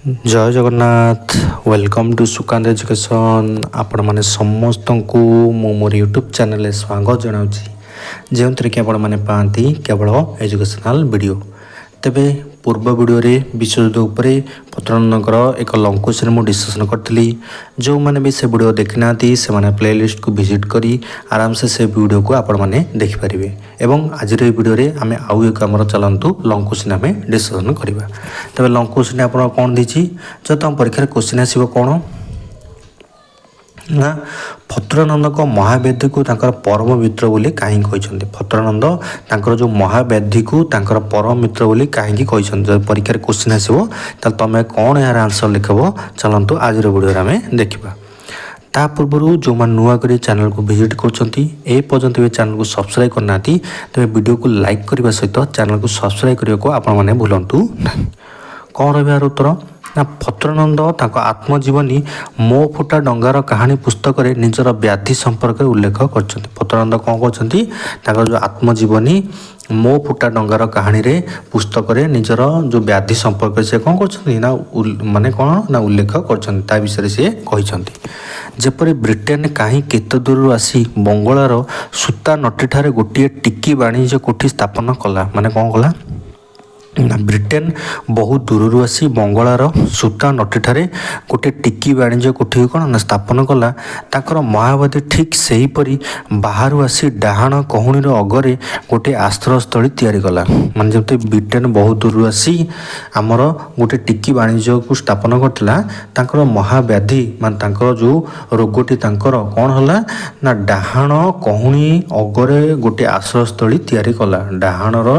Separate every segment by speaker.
Speaker 1: जय Jagannath welcome to Sukant education आपण मैंने समस्त को मोर यूट्यूब चैनल स्वागत जनाऊँगी जो कि आपण मैंने पाती केवल एजुकेशनल वीडियो तेबे पूर्व वीडियो रे विश्वयुद्ध उपरे पत्रनंदर एक लंग क्वेश्चन मुझे डिस्कसन करी जो मैंने भी से वीडियो देखी ना से मैंने प्लेलिस्ट को विजिट करी आराम से वीडियो को आपण मैंने देखिपारे एवं आज वीडियो रे आम आउ एक आम चलतु लंग क्वेश्चन आम डिस्कसन करवा तेज लंग क्वेश्चन आप कौन देती जो तुम परीक्षा क्वेश्चन आसो कौन ना फतुरानंद को महाव्याधि को परम मित्र बोली कहीं फतुरानंद जो महाव्याधि को परम मित्र बोली कहीं जब परीक्षा क्वेश्चन आसो तुम कौन यार आंसर लिख चलतु आज वीडियो आम देखा ता पूर्व जो मैंने नुआ कर चैनल को विजिट करपर्यंत भी चैनल को सब्सक्राइब करना तेज वीडियो को लाइक करने सहित चैनल को सब्सक्राइब करने को आपने भूलु कौन रही यार उत्तर ना फतुरानंद आत्मजीवनी मो फुटा डंगार कहानी पुस्तक रे निजर व्याधि संपर्क उल्लेख कर फतुरानंद कौन कर जो आत्मजीवनी मो फुटा डंगार कहानी रे पुस्तक रे निजर जो व्याधि संपर्क से कौन कर माने कौन ना उल्लेख कर विषय से कहते जेपरी ब्रिटेन कहीं केते दूर आसी बंगलार सूता नटी ठारे गोटे टिकी वाणिज्य कोठी स्थापन कला माने कौन कला ब्रिटेन बहुत दूर आसी बंगलार सूता नटी ठारे गोटे टिकी वाणिज्य कोठी कौन ना स्थापन कला ताकर महावादी ठीक से हीपरी बाहर आसी डाहाण कहूणीर अगरे गोटे आश्रयस्थली तैयारी कला माने जब ब्रिटेन बहुत दूर आसी आमर गोटे टिकी वाणिज्य को स्थापन करथिला ताकर महाव्याधि माने ताकर जो रोगटी ताकर कौन होला ना डाहाण कहूणी अगरे गोटे आश्रयस्थली तैयारी कला डाहाणर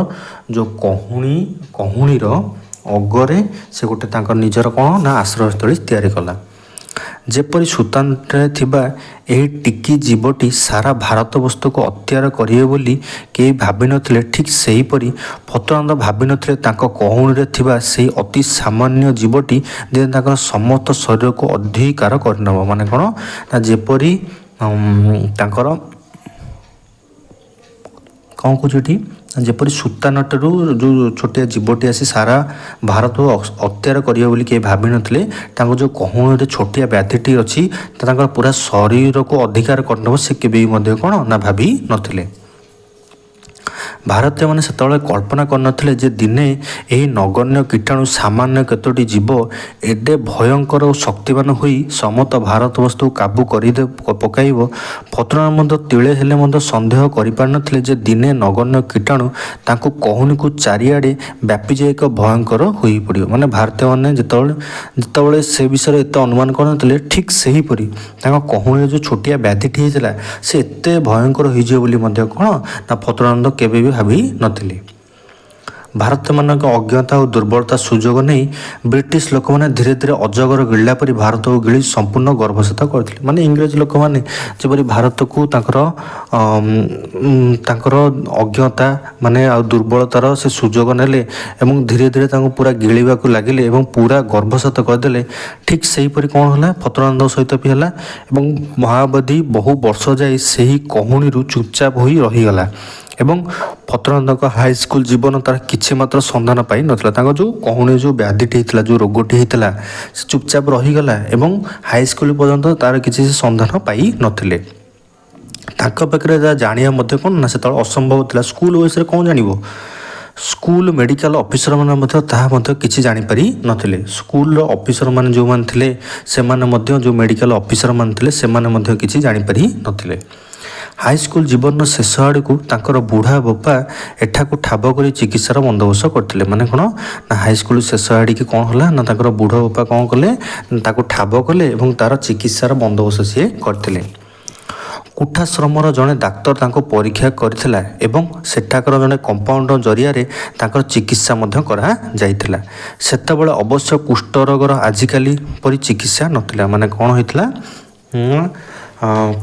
Speaker 1: जो कहूणीर अगरे से गोटे तांकर निजर कौन ना आश्रयस्थली तैयारी कला जेपरी सूतांटे थिबा एही टिकी जीवटी सारा भारत वस्तु को अत्याचार करिवे बोली केही भाबी नथिले ठीक सेहीपरि फतुरानंद भाबी नथिले तांको कहूणीरे थिबा सेही अति सामान्य जीवटी जे तांकर समस्त शरीर को अधिकार करनब माने कोन ना जेपरी तांकर कौन कहुछी जेपरी सूता नटरू जो छोटिया जीवटी आसी सारा भारत अत्याचार करिवे बोली के भाबी नथिले तांको जो कहूणीरे छोटिया व्याधिटी अच्छी तांकर पूरा शरीर को अधिकार करनब से केबे मध्ये कोन ना भाबी नथिले भारतीय मैंने से कल्पना करनथिले जे दिने यही नगण्य कीटाणु सामान्य केतोटी जीव एडे भयंकर और शक्तिमान होई समत भारत वस्तु काबू कर पकाइब फतुरानंद तिले हेले सन्देह करिपारनथिले जे दिने नगण्य कीटाणु तांको कहूनी को चारिआडे व्यापी जाए एक भयंकर होई पड़ियो माने भारतीय मैंने जितेबाला से विषय एत अनुमान करनथिले ठीक सेहीपरि तांको कहूनी जो छोटिया व्याधिटी होइतिला से एते भयंकर होइजियो बोली मध्ये कोन ना फतुरानंद केबे भी भाभी नथिले भारत मानक अज्ञता और दुर्बलता सुजोग नहीं ब्रिटिश लोक मैंने धीरे धीरे अजगर गिड़ा परी भारत को गिड़ी संपूर्ण गर्भसात करते माने इंग्रेज लोक मैंने जपरी भारत को तांकर अज्ञता माने आ दुर्बलतार से सुजोग नेले एवं धीरे धीरे पूरा गिड़ा को लगिले एवं पूरा गर्भसात करदे ठीक से हीपरि कौन होला फतुरानंद सहित भी है महावादी बहु वर्ष जाए से ही कहूणी चुपचाप हो रहीगला एवं फतुरानंद का हाई स्कूल जीवन तार किछि मात्र संधान पाई नथिला तांको जो कहूणी जो व्याधिटी होता जो रोगटी होता से चुपचाप रहीगला एवं हाई स्कूल पर्यंत तार किछि संधान पाई नथिले तांको पाखरे जा जानिया मध्ये कोन ना सेतळ असंभव थिला स्कूल वयसरे कोन जानिबो स्कूल मेडिकल ऑफिसर माने मध्ये ताहा मध्ये किछि जानि पारि नथिले स्कूल ऑफिसर माने जो मान थिले से माने मध्ये जो मेडिकल ऑफिसर मान थिले से माने मध्ये किछि जानि पारि नथिले हाई स्कूल जीवन शेष आड़ को तांकर बुढ़ा बापा एठाकू ठाब कर चिकित्सार बंदोबस्त करते माने कौन ना हाई स्कूल शेष आड़ की कौन होला ना तांकर बुढ़ा बापा कौन कले ताको ठाब कले एवं तार चिकित्सार बंदोबस्त सी करते कुठाश्रमर जड़े डाक्तर तांको परीक्षा करथिला एवं सेठाकर जड़े कंपाउंडर जरिया तांकर चिकित्सा मध्य करा जाइथिला सेतेबेले अवश्य कुष्ठ रोगर आजिकाली परी चिकित्सा नथिला माने कौन होइथिला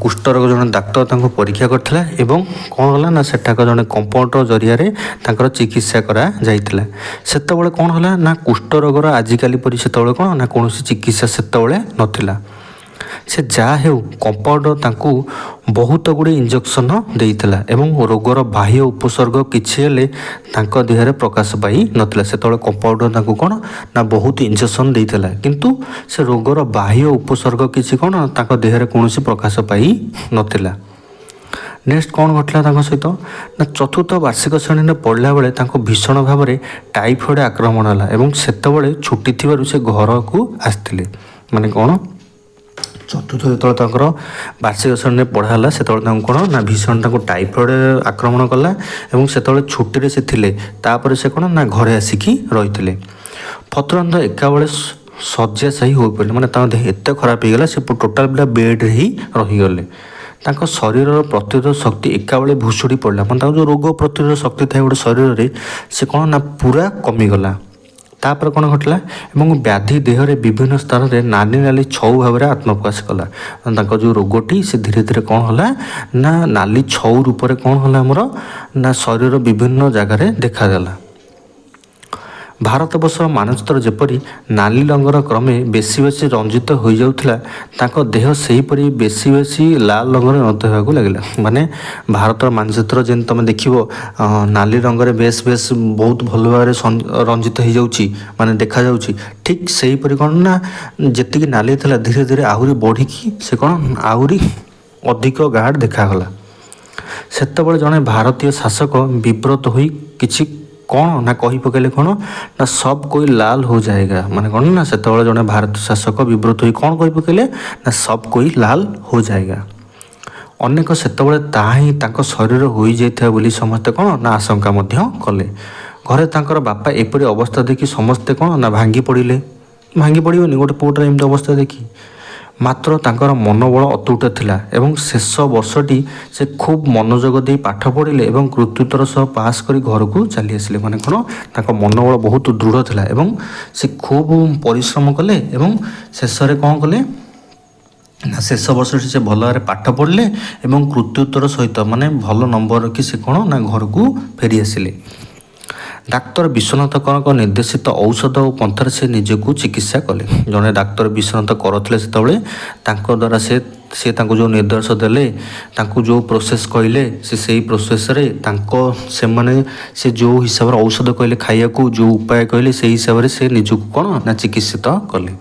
Speaker 1: कुष्ठ रोग जड़े डाक्तर तांको परीक्षा करथिला एवं कौन होला ना सेठाकर जड़े कंपाउंडर जरिया तांकर चिकित्सा करा जाइथिला सेतेबेले कौन होला ना कुष्ठ रोगर आजिकाली परी सेतेबेले कौन ना कोनोसी चिकित्सा सेतेबेले नथिला ସେ ଯାହା ହେଉ କମ୍ପାଉଣ୍ଡର ତାଙ୍କୁ ବହୁତ ଗୁଡ଼ିଏ ଇଞ୍ଜେକ୍ସନ ଦେଇଥିଲା ଏବଂ ରୋଗର ବାହ୍ୟ ଉପସର୍ଗ କିଛି ହେଲେ ତାଙ୍କ ଦେହରେ ପ୍ରକାଶ ପାଇ ନଥିଲା। ସେତେବେଳେ କମ୍ପାଉଣ୍ଡର ତାଙ୍କୁ କ'ଣ ନା ବହୁତ ଇଞ୍ଜେକ୍ସନ ଦେଇଥିଲା, କିନ୍ତୁ ସେ ରୋଗର ବାହ୍ୟ ଉପସର୍ଗ କିଛି କ'ଣ ତାଙ୍କ ଦେହରେ କୌଣସି ପ୍ରକାଶ ପାଇ ନଥିଲା। ନେକ୍ସଟ କ'ଣ ଘଟିଲା ତାଙ୍କ ସହିତ ନା ଚତୁର୍ଥ ବାର୍ଷିକ ଶ୍ରେଣୀରେ ପଢ଼ିଲା ବେଳେ ତାଙ୍କୁ ଭୀଷଣ ଭାବରେ ଟାଇଫଏଡ଼ ଆକ୍ରମଣ ହେଲା ଏବଂ ସେତେବେଳେ ଛୁଟି ଥିବାରୁ ସେ ଘରକୁ ଆସିଥିଲେ। ମାନେ କ'ଣ ଚତୁର୍ଥ ଯେତେବେଳେ ତାଙ୍କର ବାର୍ଷିକ ଶ୍ରେଣୀରେ ପଢ଼ା ହେଲା ସେତେବେଳେ ତାଙ୍କୁ କ'ଣ ନା ଭୀଷଣ ତାଙ୍କୁ ଟାଇଫଏଡ଼ ଆକ୍ରମଣ କଲା ଏବଂ ସେତେବେଳେ ଛୁଟିରେ ସେ ଥିଲେ। ତାପରେ ସେ କ'ଣ ନା ଘରେ ଆସିକି ରହିଥିଲେ। ଫତୁରାନନ୍ଦ ଏକାବେଳେ ଶଯ୍ୟାଶାୟୀ ହୋଇପଡ଼ିଲେ, ମାନେ ତାଙ୍କ ଦେହ ଏତେ ଖରାପ ହେଇଗଲା ସେ ଟୋଟାଲ ପୁରା ବେଡ଼୍ରେ ହିଁ ରହିଗଲେ। ତାଙ୍କ ଶରୀରର ପ୍ରତିରୋଧ ଶକ୍ତି ଏକାବେଳେ ଭୁଷୁଡ଼ି ପଡ଼ିଲା, ମାନେ ତାଙ୍କ ଯେଉଁ ରୋଗ ପ୍ରତିରୋଧ ଶକ୍ତି ଥାଏ ଗୋଟେ ଶରୀରରେ ସେ କ'ଣ ନା ପୁରା କମିଗଲା। ତାପରେ କ'ଣ ଘଟିଲା ଏବଂ ବ୍ୟାଧି ଦେହରେ ବିଭିନ୍ନ ସ୍ଥାନରେ ନାଲି ନାଲି ଛଉ ଭାବରେ ଆତ୍ମପ୍ରକାଶ କଲା। ତାଙ୍କ ଯେଉଁ ରୋଗଟି ସେ ଧୀରେ ଧୀରେ କ'ଣ ହେଲା ନା ନାଲି ଛଉ ରୂପରେ କ'ଣ ହେଲା ଆମର ନା ଶରୀର ବିଭିନ୍ନ ଜାଗାରେ ଦେଖାଗଲା। ଭାରତବର୍ଷର ମାନଚିତ୍ର ଯେପରି ନାଲି ରଙ୍ଗର କ୍ରମେ ବେଶୀ ବେଶୀ ରଞ୍ଜିତ ହୋଇଯାଉଥିଲା ତାଙ୍କ ଦେହ ସେହିପରି ବେଶୀ ବେଶୀ ଲାଲ ରଙ୍ଗରେ ରଞ୍ଜିତ ହେବାକୁ ଲାଗିଲା। ମାନେ ଭାରତର ମାନଚିତ୍ର ଯେମିତି ତୁମେ ଦେଖିବ ନାଲି ରଙ୍ଗରେ ବେଶ ବହୁତ ଭଲ ଭାବରେ ରଞ୍ଜିତ ହୋଇଯାଉଛି, ମାନେ ଦେଖାଯାଉଛି। ଠିକ୍ ସେହିପରି କ'ଣ ନା ଯେତିକି ନାଲି ଥିଲା ଧୀରେ ଧୀରେ ଆହୁରି ବଢ଼ିକି ସେ କ'ଣ ଆହୁରି ଅଧିକ ଗାଢ଼ ଦେଖାଗଲା। ସେତେବେଳେ ଜଣେ ଭାରତୀୟ ଶାସକ ବିବ୍ରତ ହୋଇ କିଛି କ'ଣ ନା କହି ପକାଇଲେ କ'ଣ ନା ସବ କୋଇ ଲାଲ ହୋ ଯାଏଗା। ମାନେ କ'ଣ ନା ସେତେବେଳେ ଜଣେ ଭାରତୀୟ ଶାସକ ବିବ୍ରତ ହୋଇ କ'ଣ କହି ପକାଇଲେ ନା ସବ କୋଇ ଲାଲ ହୋ ଯାଏଗା। ଅନେକ ସେତେବେଳେ ତାହା ହିଁ ତାଙ୍କ ଶରୀର ହୋଇଯାଇଥିବା ବୋଲି ସମସ୍ତେ କ'ଣ ନା ଆଶଙ୍କା ମଧ୍ୟ କଲେ। ଘରେ ତାଙ୍କର ବାପା ଏପରି ଅବସ୍ଥା ଦେଖି ସମସ୍ତେ କ'ଣ ନା ଭାଙ୍ଗି ପଡ଼ିବନି ଗୋଟେ ପୁଅଟାର ଏମିତି ଅବସ୍ଥା ଦେଖି। ମାତ୍ର ତାଙ୍କର ମନୋବଳ ଅତୁଟ ଥିଲା ଏବଂ ଶେଷ ବର୍ଷଟି ସେ ଖୁବ୍ ମନୋଯୋଗ ଦେଇ ପାଠ ପଢ଼ିଲେ ଏବଂ କୃତିତ୍ୱର ସହ ପାସ୍ କରି ଘରକୁ ଚାଲି ଆସିଲେ। ମାନେ କ'ଣ ତାଙ୍କ ମନୋବଳ ବହୁତ ଦୃଢ଼ ଥିଲା ଏବଂ ସେ ଖୁବ୍ ପରିଶ୍ରମ କଲେ ଏବଂ ଶେଷରେ କ'ଣ କଲେ ନା ଶେଷ ବର୍ଷଟି ସେ ଭଲ ଭାବରେ ପାଠ ପଢ଼ିଲେ ଏବଂ କୃତିତ୍ୱର ସହିତ ମାନେ ଭଲ ନମ୍ବର ରଖି ସେ କ'ଣ ନା ଘରକୁ ଫେରି ଆସିଲେ। ଡାକ୍ତର ବିଶ୍ୱନାଥ କରଙ୍କ ନିର୍ଦ୍ଦେଶିତ ଔଷଧ ଓ ପନ୍ଥାରେ ସେ ନିଜକୁ ଚିକିତ୍ସା କଲେ। ଜଣେ ଡାକ୍ତର ବିଶ୍ୱନାଥ କର ଥିଲେ ସେତେବେଳେ, ତାଙ୍କ ଦ୍ୱାରା ସେ ତାଙ୍କୁ ଯେଉଁ ନିର୍ଦ୍ଦେଶ ଦେଲେ, ତାଙ୍କୁ ଯେଉଁ ପ୍ରୋସେସ୍ କହିଲେ ସେ ସେଇ ପ୍ରୋସେସ୍ରେ ସେମାନେ ସେ ଯେଉଁ ହିସାବରେ ଔଷଧ କହିଲେ ଖାଇବାକୁ, ଯେଉଁ ଉପାୟ କହିଲେ ସେଇ ହିସାବରେ ସେ ନିଜକୁ କ'ଣ ନା ଚିକିତ୍ସିତ କଲେ।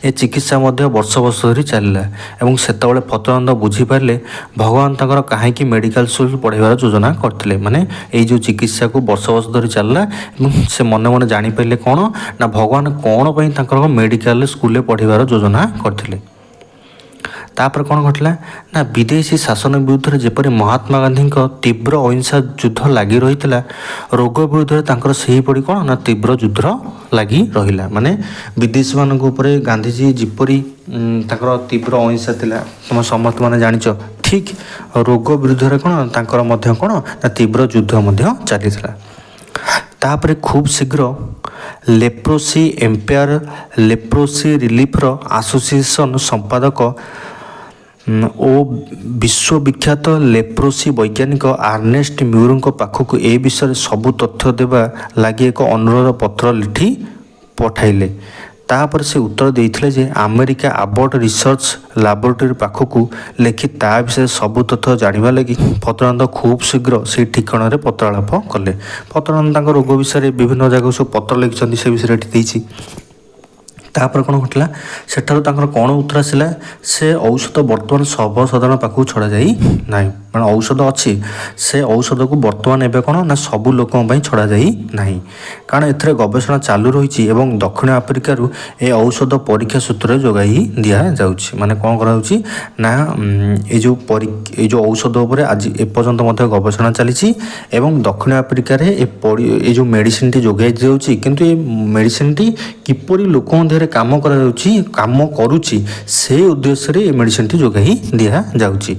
Speaker 1: ଏ ଚିକିତ୍ସା ମଧ୍ୟ ବର୍ଷ ବର୍ଷ ଧରି ଚାଲିଲା ଏବଂ ସେତେବେଳେ ଫତୁରାନନ୍ଦ ବୁଝିପାରିଲେ ଭଗବାନ ତାଙ୍କର କାହିଁକି ମେଡ଼ିକାଲ ସ୍କୁଲ ପଢ଼ାଇବାର ଯୋଜନା କରିଥିଲେ। ମାନେ ଏଇ ଯେଉଁ ଚିକିତ୍ସାକୁ ବର୍ଷ ବର୍ଷ ଧରି ଚାଲିଲା ଏବଂ ସେ ମନେ ମନେ ଜାଣିପାରିଲେ କ'ଣ ନା ଭଗବାନ କ'ଣ ପାଇଁ ତାଙ୍କର ମେଡ଼ିକାଲ ସ୍କୁଲରେ ପଢ଼ାଇବାର ଯୋଜନା କରିଥିଲେ। ତାପରେ କ'ଣ ଘଟିଲା ନା ବିଦେଶୀ ଶାସନ ବିରୁଦ୍ଧରେ ଯେପରି ମହାତ୍ମା ଗାନ୍ଧୀଙ୍କ ତୀବ୍ର ଅହିଂସା ଯୁଦ୍ଧ ଲାଗି ରହିଥିଲା, ରୋଗ ବିରୁଦ୍ଧରେ ତାଙ୍କର ସେହିପରି କ'ଣ ନା ତୀବ୍ର ଯୁଦ୍ଧ ଲାଗି ରହିଲା। ମାନେ ବିଦେଶୀମାନଙ୍କ ଉପରେ ଗାନ୍ଧୀଜୀ ଯେପରି ତାଙ୍କର ତୀବ୍ର ଅହିଂସା ଥିଲା ତମେ ସମସ୍ତେ ମାନେ ଜାଣିଛ, ଠିକ୍ ରୋଗ ବିରୁଦ୍ଧରେ କ'ଣ ତାଙ୍କର ମଧ୍ୟ କ'ଣ ନା ତୀବ୍ର ଯୁଦ୍ଧ ମଧ୍ୟ ଚାଲିଥିଲା। ତାପରେ ଖୁବ୍ ଶୀଘ୍ର ଲେପ୍ରୋସି ଏମ୍ପାୟାର ଲେପ୍ରୋସି ରିଲିଫର ଆସୋସିଏସନ ସମ୍ପାଦକ ଓ ବିଶ୍ୱବିଖ୍ୟାତ ଲେପ୍ରୋସି ବୈଜ୍ଞାନିକ ଆର୍ନେଷ୍ଟ ମ୍ୟୁରଙ୍କ ପାଖକୁ ଏ ବିଷୟରେ ସବୁ ତଥ୍ୟ ଦେବା ଲାଗି ଏକ ଅନୁରୋଧ ପତ୍ର ଲେଖି ପଠାଇଲେ। ତାପରେ ସେ ଉତ୍ତର ଦେଇଥିଲେ ଯେ ଆମେରିକା ଆବର୍ଟ ରିସର୍ଚ୍ଚ ଲାବୋରେଟୋରୀ ପାଖକୁ ଲେଖି ତା ବିଷୟରେ ସବୁ ତଥ୍ୟ ଜାଣିବା ଲାଗି ଫତୁରାନନ୍ଦ ଖୁବ୍ ଶୀଘ୍ର ସେଇ ଠିକଣାରେ ପତ୍ରାଳାପ କଲେ। ଫତୁରାନନ୍ଦ ତାଙ୍କ ରୋଗ ବିଷୟରେ ବିଭିନ୍ନ ଜାଗାକୁ ସବୁ ପତ୍ର ଲେଖିଛନ୍ତି, ସେ ବିଷୟରେ ଏଠି ଦେଇଛି। ତାପରେ କ'ଣ ଘଟିଲା ସେଠାରୁ ତାଙ୍କର କ'ଣ ଉତ୍ତର ଆସିଲା, ସେ ଔଷଧ ବର୍ତ୍ତମାନ ସର୍ବସାଧାରଣ ପାଖକୁ ଛଡ଼ାଯାଇ ନାହିଁ। ମାନେ ଔଷଧ ଅଛି, ସେ ଔଷଧକୁ ବର୍ତ୍ତମାନ ଏବେ କ'ଣ ନା ସବୁ ଲୋକଙ୍କ ପାଇଁ ଛଡ଼ାଯାଇ ନାହିଁ, କାରଣ ଏଥିରେ ଗବେଷଣା ଚାଲୁ ରହିଛି ଏବଂ ଦକ୍ଷିଣ ଆଫ୍ରିକାରୁ ଏ ଔଷଧ ପରୀକ୍ଷା ସୂତ୍ରରେ ଯୋଗାଇ ଦିଆଯାଉଛି। ମାନେ କ'ଣ କରାଯାଉଛି ନା ଏଇ ଯେଉଁ ଔଷଧ ଉପରେ ଆଜି ଏପର୍ଯ୍ୟନ୍ତ ମଧ୍ୟ ଗବେଷଣା ଚାଲିଛି ଏବଂ ଦକ୍ଷିଣ ଆଫ୍ରିକାରେ ଏ ଯେଉଁ ମେଡ଼ିସିନଟି ଯୋଗାଇ ଦିଆଯାଉଛି, କିନ୍ତୁ ଏ ମେଡ଼ିସିନଟି କିପରି ଲୋକଙ୍କ ଦେହରେ କାମ କରୁଛି ସେଇ ଉଦ୍ଦେଶ୍ୟରେ ଏ ମେଡ଼ିସିନଟି ଯୋଗାଇ ଦିଆଯାଉଛି।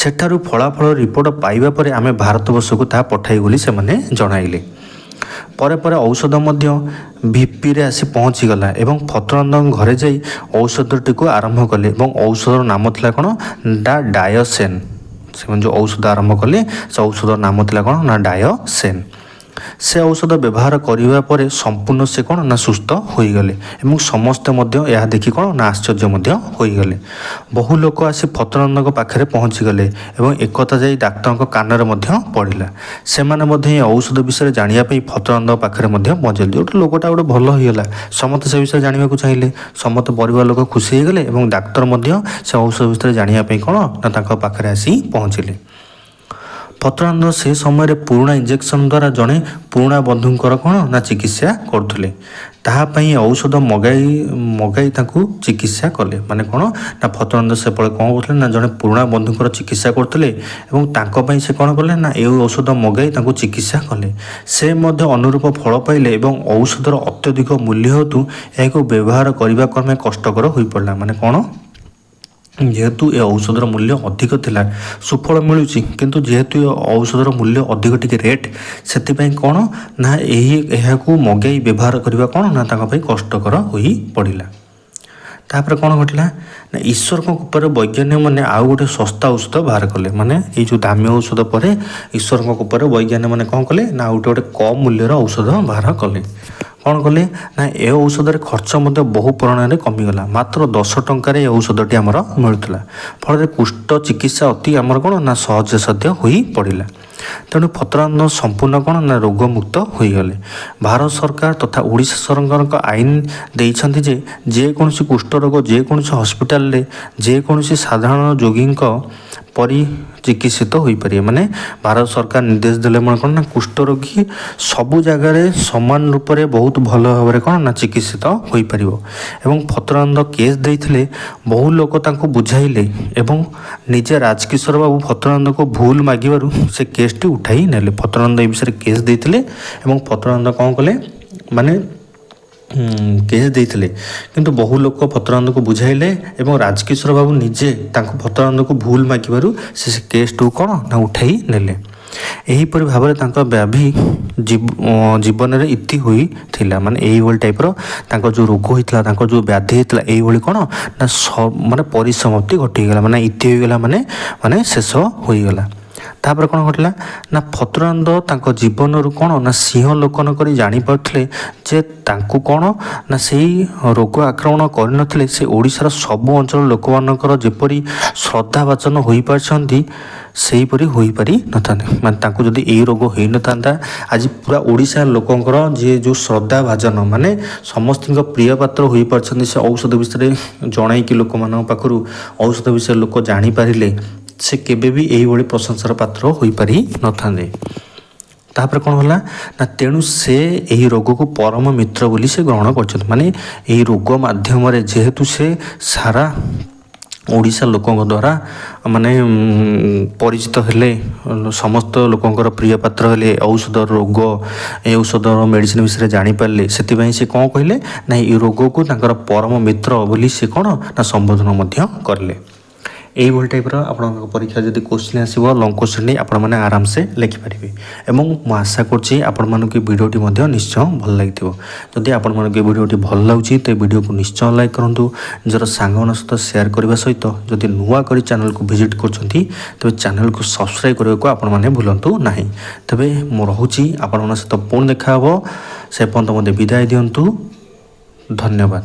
Speaker 1: ସେଠାରୁ ଫଳାଫଳ ରିପୋର୍ଟ ପାଇବା ପରେ ଆମେ ଭାରତବର୍ଷକୁ ତାହା ପଠାଇ ବୋଲି ସେମାନେ ଜଣାଇଲେ। ପରେ ପରେ ଔଷଧ ମଧ୍ୟ ଭିପିରେ ଆସି ପହଞ୍ଚିଗଲା ଏବଂ ଫତୁରାନନ୍ଦଙ୍କ ଘରେ ଯାଇ ଔଷଧଟିକୁ ଆରମ୍ଭ କଲେ ଏବଂ ଔଷଧର ନାମ ଥିଲା କ'ଣ ନା ଡାୟସେନ୍। ସେମାନେ ଯେଉଁ ଔଷଧ ଆରମ୍ଭ କଲେ ସେ ଔଷଧର ନାମ ଥିଲା କ'ଣ ନା ଡାୟସେନ୍। ସେ ଔଷଧ ବ୍ୟବହାର କରିବା ପରେ ସମ୍ପୂର୍ଣ୍ଣ ସେ କ'ଣ ନା ସୁସ୍ଥ ହୋଇଗଲେ ଏବଂ ସମସ୍ତେ ମଧ୍ୟ ଏହା ଦେଖି କ'ଣ ନା ଆଶ୍ଚର୍ଯ୍ୟ ମଧ୍ୟ ହୋଇଗଲେ। ବହୁ ଲୋକ ଆସି ଫତରାନନ୍ଦଙ୍କ ପାଖରେ ପହଞ୍ଚିଗଲେ ଏବଂ ଏକଥା ଯାଇ ଡାକ୍ତରଙ୍କ କାନରେ ମଧ୍ୟ ପଡ଼ିଲା। ସେମାନେ ମଧ୍ୟ ଏ ଔଷଧ ବିଷୟରେ ଜାଣିବା ପାଇଁ ଫତରାନନ୍ଦଙ୍କ ପାଖରେ ମଧ୍ୟ ପହଞ୍ଚିଲେ। ଯେଉଁଠି ଲୋକଟା ଗୋଟେ ଭଲ ହୋଇଗଲା ସମସ୍ତେ ସେ ବିଷୟରେ ଜାଣିବାକୁ ଚାହିଁଲେ। ସମସ୍ତ ପରିବାର ଲୋକ ଖୁସି ହୋଇଗଲେ ଏବଂ ଡାକ୍ତର ମଧ୍ୟ ସେ ଔଷଧ ବିଷୟରେ ଜାଣିବା ପାଇଁ କ'ଣ ନା ତାଙ୍କ ପାଖରେ ଆସି ପହଞ୍ଚିଲେ। ଫତରାନନ୍ଦ ସେ ସମୟରେ ପୁରୁଣା ଇଞ୍ଜେକ୍ସନ୍ ଦ୍ୱାରା ଜଣେ ପୁରୁଣା ବନ୍ଧୁଙ୍କର କ'ଣ ନା ଚିକିତ୍ସା କରୁଥିଲେ। ତାହା ପାଇଁ ଔଷଧ ମଗାଇ ତାଙ୍କୁ ଚିକିତ୍ସା କଲେ। ମାନେ କ'ଣ ନା ଫତରାନନ୍ଦ ସେପଟେ କ'ଣ କରୁଥିଲେ ନା ଜଣେ ପୁରୁଣା ବନ୍ଧୁଙ୍କର ଚିକିତ୍ସା କରୁଥିଲେ ଏବଂ ତାଙ୍କ ପାଇଁ ସେ କ'ଣ କଲେ ନା ଏ ଔଷଧ ମଗାଇ ତାଙ୍କୁ ଚିକିତ୍ସା କଲେ। ସେ ମଧ୍ୟ ଅନୁରୂପ ଫଳ ପାଇଲେ ଏବଂ ଔଷଧର ଅତ୍ୟଧିକ ମୂଲ୍ୟ ହେତୁ ଏହାକୁ ବ୍ୟବହାର କରିବାକୁ ଆମେ କଷ୍ଟକର ହୋଇପଡ଼ିଲା। ମାନେ କ'ଣ ଯେହେତୁ ଏ ଔଷଧର ମୂଲ୍ୟ ଅଧିକ ଥିଲା, ସୁଫଳ ମିଳୁଛି କିନ୍ତୁ ଯେହେତୁ ଏ ଔଷଧର ମୂଲ୍ୟ ଅଧିକ ଟିକେ ରେଟ୍, ସେଥିପାଇଁ କ'ଣ ନା ଏହାକୁ ମଗାଇ ବ୍ୟବହାର କରିବା କ'ଣ ନା ତାଙ୍କ ପାଇଁ କଷ୍ଟକର ହୋଇ ପଡ଼ିଲା। ତାପରେ କ'ଣ ଘଟିଲା ନା ଈଶ୍ୱରଙ୍କ କୃପାରେ ବୈଜ୍ଞାନିକମାନେ ଆଉ ଗୋଟେ ଶସ୍ତା ଔଷଧ ବାହାର କଲେ। ମାନେ ଏଇ ଯେଉଁ ଦାମୀ ଔଷଧ ପରେ ଈଶ୍ୱରଙ୍କ କୃପାରେ ବୈଜ୍ଞାନିକମାନେ କ'ଣ କଲେ ନା ଗୋଟେ କମ୍ ମୂଲ୍ୟର ଔଷଧ ବାହାର କଲେ। କ'ଣ କଲେ ନା ଏ ଔଷଧରେ ଖର୍ଚ୍ଚ ମଧ୍ୟ ବହୁ ପରିମାଣରେ କମିଗଲା। ମାତ୍ର 10 ଟଙ୍କାରେ ଏ ଔଷଧଟି ଆମର ମିଳୁଥିଲା। ଫଳରେ କୁଷ୍ଠ ଚିକିତ୍ସା ଅତି ଆମର କ'ଣ ନା ସହଜସାଧ୍ୟ ହୋଇ ପଡ଼ିଲା। ତେଣୁ ଫତରାନନ୍ଦ ସମ୍ପୂର୍ଣ୍ଣ କ'ଣ ନା ରୋଗମୁକ୍ତ ହୋଇଗଲେ। ଭାରତ ସରକାର ତଥା ଓଡ଼ିଶା ସରକାରଙ୍କ ଆଇନ ଦେଇଛନ୍ତି ଯେ ଯେକୌଣସି କୁଷ୍ଠରୋଗ ଯେକୌଣସି ହସ୍ପିଟାଲରେ ଯେକୌଣସି ସାଧାରଣ ରୋଗୀଙ୍କ ପରି ଚିକିତ୍ସିତ ହୋଇପାରିବେ। ମାନେ ଭାରତ ସରକାର ନିର୍ଦ୍ଦେଶ ଦେଲେ ମାନେ କ'ଣ ନା କୁଷ୍ଠରୋଗୀ ସବୁ ଜାଗାରେ ସମାନ ରୂପରେ ବହୁତ ଭଲ ଭାବରେ କ'ଣ ନା ଚିକିତ୍ସିତ ହୋଇପାରିବ। ଏବଂ ଫତରାନନ୍ଦ କେସ୍ ଦେଇଥିଲେ, ବହୁ ଲୋକ ତାଙ୍କୁ ବୁଝାଇଲେ ଏବଂ ନିଜେ ରାଜକିଶୋର ବାବୁ ଫତରାନନ୍ଦଙ୍କୁ ଭୁଲ ମାଗିବାରୁ ସେ କେସ୍ଟି ଉଠାଇ ନେଲେ। ଫତରାନନ୍ଦ ଏ ବିଷୟରେ କେସ୍ ଦେଇଥିଲେ ଏବଂ ଫତରାନନ୍ଦ କ'ଣ କଲେ ମାନେ କେସ୍ ଦେଇଥିଲେ, କିନ୍ତୁ ବହୁ ଲୋକ ଫତରାନନ୍ଦଙ୍କୁ ବୁଝାଇଲେ ଏବଂ ରାଜକିଶୋର ବାବୁ ନିଜେ ତାଙ୍କୁ ଫତରାନନ୍ଦଙ୍କୁ ଭୁଲ ମାଗିବାରୁ ସେ କେସ୍ଟିକୁ କ'ଣ ନା ଉଠାଇ ନେଲେ। ଏହିପରି ଭାବରେ ତାଙ୍କ ବ୍ୟାଧି ଜୀବନରେ ଇତି ହୋଇଥିଲା। ମାନେ ଏଇଭଳି ଟାଇପ୍ର ତାଙ୍କ ଯେଉଁ ରୋଗ ହୋଇଥିଲା, ତାଙ୍କ ଯେଉଁ ବ୍ୟାଧି ହୋଇଥିଲା, ଏଇଭଳି କ'ଣ ନା ମାନେ ପରିସମାପ୍ତି ଘଟିଗଲା। ମାନେ ଇତି ହୋଇଗଲା ମାନେ ଶେଷ ହୋଇଗଲା। ତାପରେ କ'ଣ ଘଟିଲା ନା ଫତରାନନ୍ଦ ତାଙ୍କ ଜୀବନରୁ କ'ଣ ନା ସିଂହ ଲୋକନ କରି ଜାଣିପାରୁଥିଲେ ଯେ ତାଙ୍କୁ କ'ଣ ନା ସେଇ ରୋଗ ଆକ୍ରମଣ କରିନଥିଲେ। ସେ ଓଡ଼ିଶାର ସବୁ ଅଞ୍ଚଳ ଲୋକମାନଙ୍କର ଯେପରି ଶ୍ରଦ୍ଧାଭାଜନ ହୋଇପାରିଛନ୍ତି ସେହିପରି ହୋଇପାରି ନଥାନ୍ତେ। ମାନେ ତାଙ୍କୁ ଯଦି ଏଇ ରୋଗ ହୋଇନଥାନ୍ତା, ଆଜି ପୁରା ଓଡ଼ିଶାର ଲୋକଙ୍କର ଯିଏ ଯେଉଁ ଶ୍ରଦ୍ଧାଭାଜନ ମାନେ ସମସ୍ତଙ୍କ ପ୍ରିୟ ପାତ୍ର ହୋଇପାରିଛନ୍ତି, ସେ ଔଷଧ ବିଷୟରେ ଜଣାଇକି ଲୋକମାନଙ୍କ ପାଖରୁ ଔଷଧ ବିଷୟରେ ଲୋକ ଜାଣିପାରିଲେ, ସେ କେବେ ବି ଏଇଭଳି ପ୍ରଶଂସାର ପାତ୍ର ହୋଇପାରି ନଥାନ୍ତେ। ତାପରେ କ'ଣ ହେଲା ନା ତେଣୁ ସେ ଏହି ରୋଗକୁ ପରମ ମିତ୍ର ବୋଲି ସେ ଗ୍ରହଣ କରିଛନ୍ତି। ମାନେ ଏହି ରୋଗ ମାଧ୍ୟମରେ ଯେହେତୁ ସେ ସାରା ଓଡ଼ିଶା ଲୋକଙ୍କ ଦ୍ୱାରା ମାନେ ପରିଚିତ ହେଲେ, ସମସ୍ତ ଲୋକଙ୍କର ପ୍ରିୟ ପାତ୍ର ହେଲେ, ଔଷଧର ରୋଗ ଏ ଔଷଧର ମେଡ଼ିସିନ ବିଷୟରେ ଜାଣିପାରିଲେ, ସେଥିପାଇଁ ସେ କ'ଣ କହିଲେ ନା ଏହି ରୋଗକୁ ତାଙ୍କର ପରମ ମିତ୍ର ବୋଲି ସେ କ'ଣ ନା ସମ୍ବୋଧନ ମଧ୍ୟ କଲେ। এইভাবে টাইপর আপনার পরীক্ষা যদি কোশ্চিন আসব লং কোশ্চিন আপনার আরামসে লিখিপারে এবং মু আশা করছি আপনার ভিডিওটি নিশ্চয় ভাল লাগি যদি আপনার ভিডিওটি ভাল লাগুচি তো ভিডিওকে নিশ্চয় লাইক করতু নিজের সাংমান সহ সেয়ার করা সহ যদি নূয়া করে চ্যানেল ভিজিট করছেন তবে চ্যানেল সবসক্রাইব করা আপনার ভুলতু না তবে মু রহুছি আপনার সহ পুଣି দেখা হব সে পর্যন্ত মধ্যে বিদায় দিয়ন্তু ধন্যবাদ।